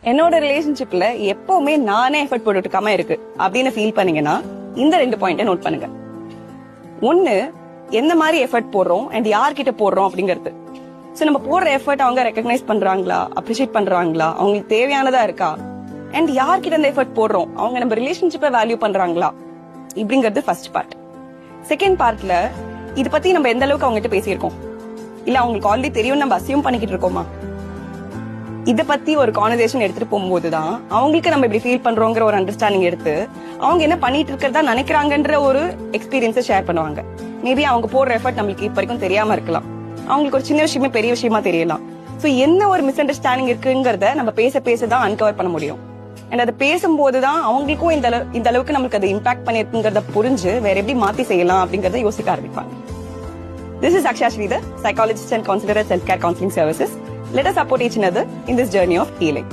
என்னோட ரிலேஷன்ஷிப்ல எப்பவுமே நானே எஃபர்ட் போட்டுக்காம இருக்கு அப்படின்னு ஃபீல் பண்ணீங்கன்னா இந்த 2 பாயிண்ட நோட் பண்ணுங்க. ஒன்னு, எந்த மாதிரி எஃபர்ட் போடுறோம் அண்ட் யார்கிட்ட போடுறோம் அப்படிங்கிறது. சோ நம்ம போடுற எஃபர்ட் அவங்க ரெகக்னைஸ் பண்றாங்களா, அப்ரிஷியேட் பண்றாங்களா, அவங்களுக்கு தேவையானதா இருக்கா, அண்ட் யார்கிட்ட இந்த எஃபர்ட் போடுறோம் அவங்க நம்ம ரிலேஷன்ஷிப்பை வேல்யூ பண்றாங்களா இப்படிங்கிறது ஃபர்ஸ்ட் பார்ட். செகண்ட் பார்ட்ல இது பத்தி நம்ம எந்த அளவுக்கு அவங்க கிட்ட பேசியிருக்கோம், இல்ல அவங்களுக்கு ஆல்ரெடி தெரியும் நம்ம அசியூம் பண்ணிக்கிட்டு இருக்கோமா, இத பத்தி ஒரு கான்வர்சேஷன் எடுத்துட்டு போகும்போதுதான் அவங்களுக்கு நம்ம இப்படி ஃபீல் பண்றோங்கிற ஒரு அண்டர்ஸ்டாண்டிங் எடுத்து அவங்க என்ன பண்ணிட்டு இருக்கிறதா நினைக்கிறாங்கன்ற ஒரு எக்ஸ்பீரியன்ஸை ஷேர் பண்ணுவாங்க. மேபி அவங்க போடுற எஃபர்ட் நம்மளுக்கு இப்ப வரைக்கும் தெரியாம இருக்கலாம், அவங்களுக்கு ஒரு சின்ன விஷயமே பெரிய விஷயமா தெரியலாம். சோ என்ன ஒரு மிஸ் அண்டர்ஸ்டாண்டிங் இருக்குங்கிறத நம்ம பேச பேசதான் அன்கவர் பண்ண முடியும். அண்ட் அதை பேசும்போதுதான் அவங்களுக்கும் இந்த அளவுக்கு நம்மளுக்கு அது இம்பாக்ட் பண்ணிருக்குங்கிறத புரிஞ்சு வேற எப்படி மாத்தி செய்யலாம் அப்படிங்கறத யோசிக்க ஆரம்பிப்பாங்க. This is Akshay Sridhar, psychologist and counselor at Self Care Counseling Services. Let us support each other in this journey of healing.